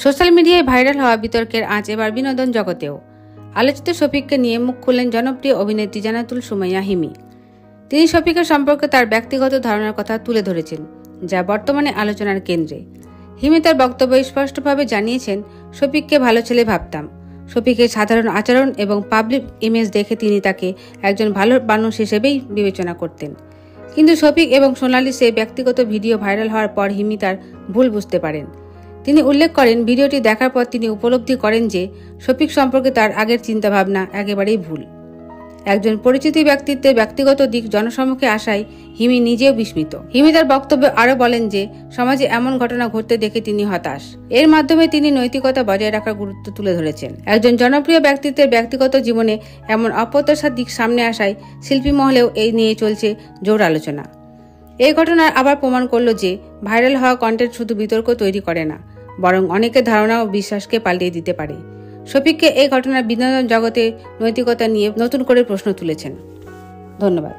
Social মিডিয়ায় viral হওয়া বিতর্কের আঁচ এবার বিনোদন জগতেও। আলোচিত শফিককে নিয়ে মুখ খুললেন জনপ্রিয় অভিনেত্রী জান্নাতুল সুমাইয়া হিমি। তিনি শফিকের সম্পর্কে তার ব্যক্তিগত ধারণার কথা তুলে ধরেছেন, যা বর্তমানে আলোচনার কেন্দ্রে। হিমি তার বক্তব্যে স্পষ্টভাবে জানিয়েছেন, শফিককে ভালো ছেলে ভাবতাম। শফিকের সাধারণ আচরণ এবং পাবলিক ইমেজ দেখে তিনি তাকে একজন ভালো মানুষ হিসেবেই বিবেচনা করতেন। কিন্তু শফিক এবং সোনালি সে ব্যক্তিগত ভিডিও ভাইরাল হওয়ার পর হিমি তার ভুল বুঝতে পারেন। তিনি উল্লেখ করেন, ভিডিওটি দেখার পর তিনি উপলব্ধি করেন যে শফিক সম্পর্কে তার আগের চিন্তাভাবনা একেবারেই ভুল। একজন পরিচিত ব্যক্তিত্বের ব্যক্তিগত দিক জনসম্মুখে আসায় হিমি নিজেও বিস্মিত। হিমি তার বক্তব্যে আরও বলেন যে সমাজে এমন ঘটনা ঘটতে দেখে তিনি হতাশ। এর মাধ্যমে তিনি নৈতিকতা বজায় রাখার গুরুত্ব তুলে ধরেছেন। একজন জনপ্রিয় ব্যক্তিত্বের ব্যক্তিগত জীবনে এমন অপ্রত্যাশার দিক সামনে আসায় শিল্পী মহলেও এই নিয়ে চলছে জোর আলোচনা। এই ঘটনা আবার প্রমাণ করল যে ভাইরাল হওয়া কন্টেন্ট শুধু বিতর্ক তৈরি করে না, বরং অনেকের ধারণা ও বিশ্বাসকে পাল্টিয়ে দিতে পারে। শফিককে এই ঘটনার বিনোদন জগতে নৈতিকতা নিয়ে নতুন করে প্রশ্ন তুলেছেন। ধন্যবাদ।